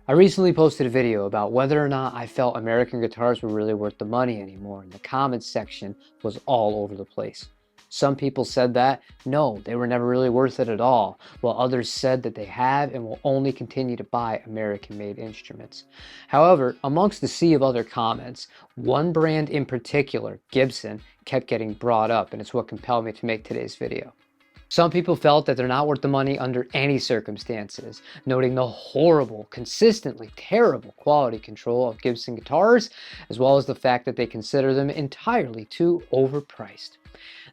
I recently posted a video about whether or not I felt American guitars were really worth the money anymore, and the comments section was all over the place. Some people said that, no, they were never really worth it at all, while others said that they have and will only continue to buy American-made instruments. However, amongst the sea of other comments, one brand in particular, Gibson, kept getting brought up, and it's what compelled me to make today's video. Some people felt that they're not worth the money under any circumstances, noting the horrible, consistently terrible quality control of Gibson guitars, as well as the fact that they consider them entirely too overpriced.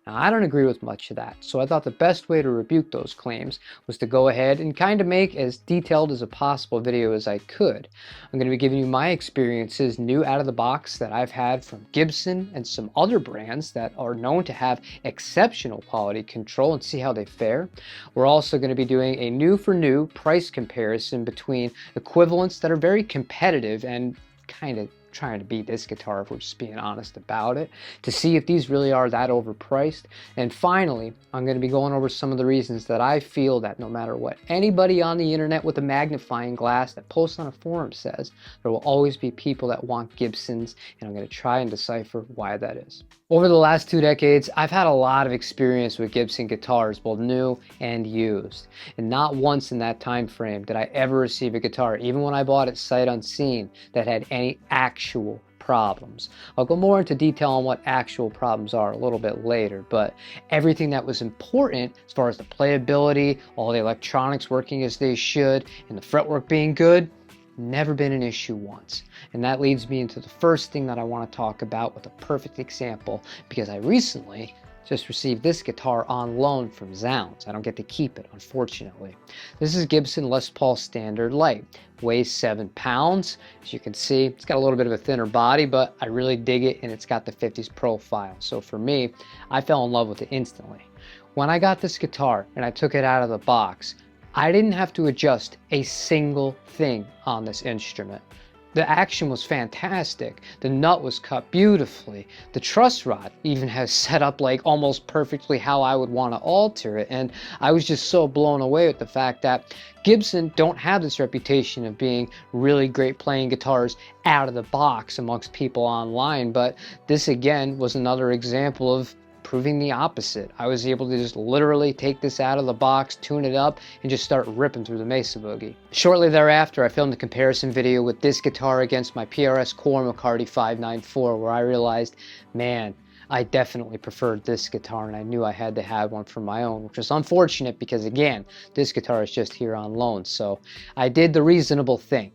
Now, I don't agree with much of that, so I thought the best way to rebuke those claims was to go ahead and kind of make as detailed as a possible video as I could. I'm going to be giving you my experiences new out of the box that I've had from Gibson and some other brands that are known to have exceptional quality control, and see how they fare. We're also going to be doing a new for new price comparison between equivalents that are very competitive and kind of trying to beat this guitar, if we're just being honest about it, to see if these really are that overpriced. And finally, I'm going to be going over some of the reasons that I feel that no matter what anybody on the internet with a magnifying glass that posts on a forum says, there will always be people that want Gibsons, and I'm going to try and decipher why that is. Over the last 2 decades, I've had a lot of experience with Gibson guitars, both new and used. And not once in that time frame did I ever receive a guitar, even when I bought it sight unseen, that had any actual problems. I'll go more into detail on what actual problems are a little bit later, but everything that was important as far as the playability, all the electronics working as they should, and the fretwork being good, never been an issue once. And that leads me into the first thing that I want to talk about with a perfect example, because I recently just received this guitar on loan from Zounds. I don't get to keep it, unfortunately. This is Gibson Les Paul Standard Light. Weighs 7 pounds. As you can see, it's got a little bit of a thinner body, but I really dig it, and it's got the 50s profile. So for me, I fell in love with it instantly. When I got this guitar and I took it out of the box, I didn't have to adjust a single thing on this instrument. The action was fantastic. The nut was cut beautifully. The truss rod even has set up like almost perfectly how I would want to alter it. And I was just so blown away with the fact that Gibson don't have this reputation of being really great playing guitars out of the box amongst people online. But this again was another example of proving the opposite. I was able to just literally take this out of the box, tune it up, and just start ripping through the Mesa Boogie. Shortly thereafter, I filmed a comparison video with this guitar against my PRS Core McCarty 594, where I realized, man, I definitely preferred this guitar, and I knew I had to have one for my own, which was unfortunate because, again, this guitar is just here on loan. So I did the reasonable thing.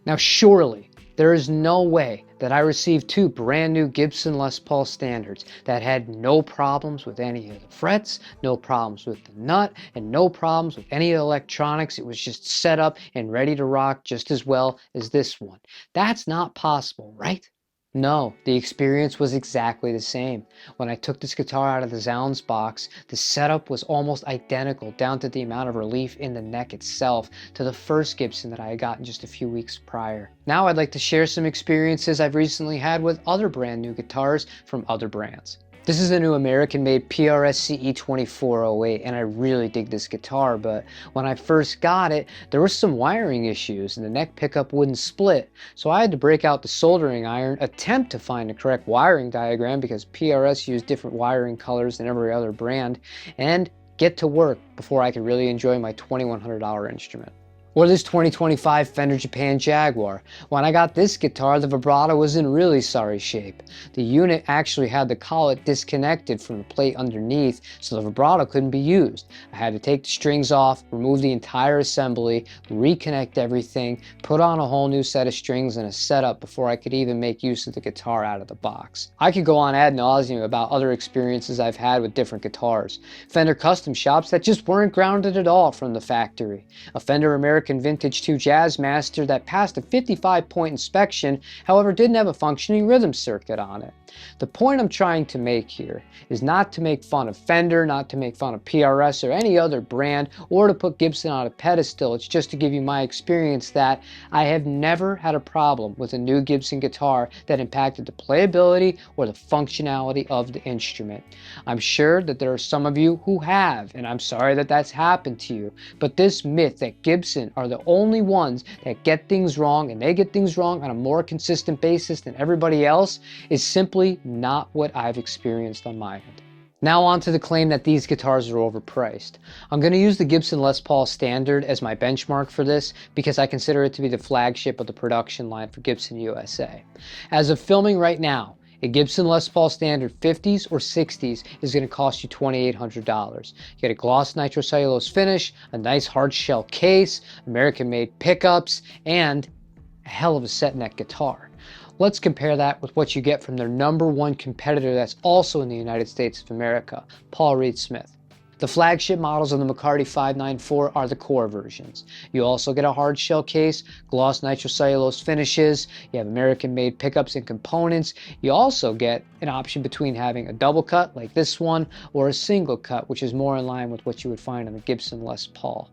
Now, surely, there is no way that I received 2 brand new Gibson Les Paul Standards that had no problems with any of the frets, no problems with the nut, and no problems with any of the electronics. It was just set up and ready to rock just as well as this one. That's not possible, right? No, the experience was exactly the same. When I took this guitar out of the Zounds box, the setup was almost identical down to the amount of relief in the neck itself to the first Gibson that I had gotten just a few weeks prior. Now I'd like to share some experiences I've recently had with other brand new guitars from other brands. This is a new American-made PRS CE2408, and I really dig this guitar, but when I first got it, there were some wiring issues and the neck pickup wouldn't split. So I had to break out the soldering iron, attempt to find the correct wiring diagram because PRS used different wiring colors than every other brand, and get to work before I could really enjoy my $2,100 instrument. Or this 2025 Fender Japan Jaguar. When I got this guitar, the vibrato was in really sorry shape. The unit actually had the collet disconnected from the plate underneath, so the vibrato couldn't be used. I had to take the strings off, remove the entire assembly, reconnect everything, put on a whole new set of strings and a setup before I could even make use of the guitar out of the box. I could go on ad nauseum about other experiences I've had with different guitars. Fender custom shops that just weren't grounded at all from the factory. A Fender American American Vintage 2 Jazzmaster that passed a 55-point inspection, however didn't have a functioning rhythm circuit on it. The point I'm trying to make here is not to make fun of Fender, not to make fun of PRS or any other brand, or to put Gibson on a pedestal. It's just to give you my experience that I have never had a problem with a new Gibson guitar that impacted the playability or the functionality of the instrument. I'm sure that there are some of you who have, and I'm sorry that that's happened to you, but this myth that Gibson are the only ones that get things wrong, and they get things wrong on a more consistent basis than everybody else, is simply not what I've experienced on my end. Now on to the claim that these guitars are overpriced. I'm going to use the Gibson Les Paul Standard as my benchmark for this because I consider it to be the flagship of the production line for Gibson USA. As of filming right now, a Gibson Les Paul Standard 50s or 60s is going to cost you $2,800. You get a gloss nitrocellulose finish, a nice hard shell case, American-made pickups, and a hell of a set neck guitar. Let's compare that with what you get from their #1 competitor that's also in the United States of America, Paul Reed Smith. The flagship models of the McCarty 594 are the core versions. You also get a hard shell case, gloss nitrocellulose finishes, you have American-made pickups and components. You also get an option between having a double cut like this one or a single cut, which is more in line with what you would find on the Gibson Les Paul.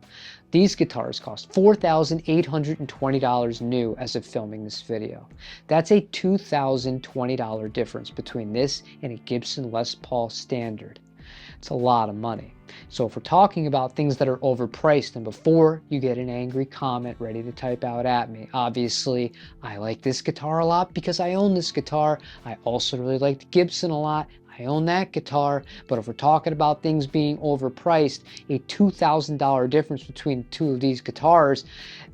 These guitars cost $4,820 new as of filming this video. That's a $2,020 difference between this and a Gibson Les Paul Standard. It's a lot of money. So if we're talking about things that are overpriced, and before you get an angry comment ready to type out at me, obviously I like this guitar a lot because I own this guitar. I also really like the Gibson a lot. I own that guitar. But if we're talking about things being overpriced, a $2,000 difference between two of these guitars,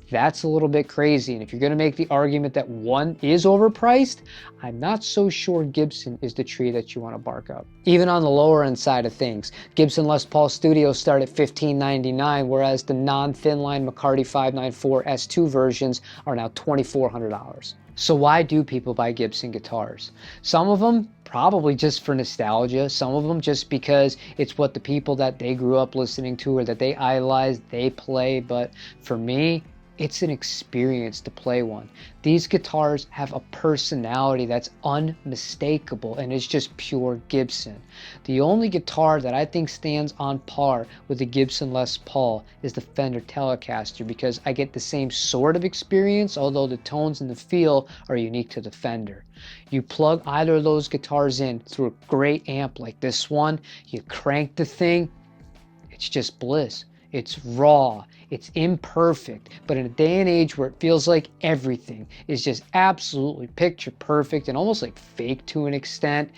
that's a little bit crazy. And if you're going to make the argument that one is overpriced, I'm not so sure Gibson is the tree that you want to bark up. Even on the lower end side of things, Gibson Les Paul Studios start at $1,599, whereas the non-thin line McCarty 594 S2 versions are now $2,400. So why do people buy Gibson guitars? Some of them probably just for nostalgia, some of them just because it's what the people that they grew up listening to or that they idolize, they play. But for me, it's an experience to play one. These guitars have a personality that's unmistakable and it's just pure Gibson. The only guitar that I think stands on par with the Gibson Les Paul is the Fender Telecaster because I get the same sort of experience, although the tones and the feel are unique to the Fender. You plug either of those guitars in through a great amp like this one, you crank the thing, it's just bliss. It's raw, it's imperfect, but in a day and age where it feels like everything is just absolutely picture perfect and almost like fake to an extent,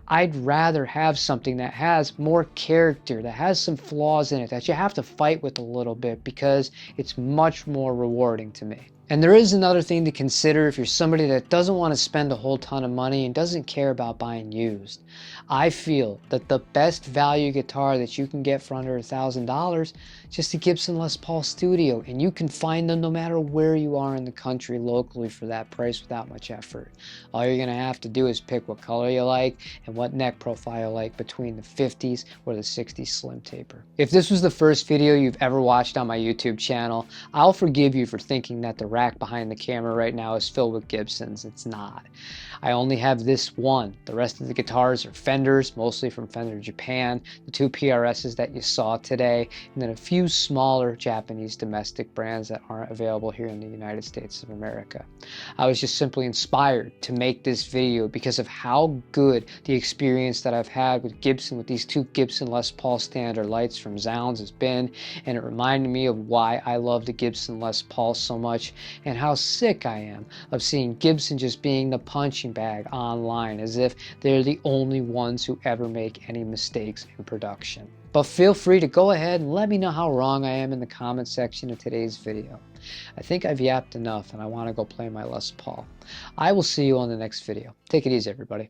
I'd rather have something that has more character, that has some flaws in it, that you have to fight with a little bit because it's much more rewarding to me. And there is another thing to consider if you're somebody that doesn't want to spend a whole ton of money and doesn't care about buying used. I feel that the best value guitar that you can get for under $1,000 is just a Gibson Les Paul Studio, and you can find them no matter where you are in the country locally for that price without much effort. All you're going to have to do is pick what color you like and what neck profile you like between the 50s or the 60s slim taper. If this was the first video you've ever watched on my YouTube channel, I'll forgive you for thinking that the rack behind the camera right now is filled with Gibsons. It's not. I only have this one. The rest of the guitars are Fenders, mostly from Fender Japan, the two PRSs that you saw today, and then a few smaller Japanese domestic brands that aren't available here in the United States of America. I was just simply inspired to make this video because of how good the experience that I've had with Gibson, with these two Gibson Les Paul Standard lights from Zounds has been, and it reminded me of why I love the Gibson Les Paul so much and how sick I am of seeing Gibson just being the punching bag online as if they're the only ones who ever make any mistakes in production. But feel free to go ahead and let me know how wrong I am in the comment section of today's video. I think I've yapped enough and I want to go play my Les Paul. I will see you on the next video. Take it easy, everybody.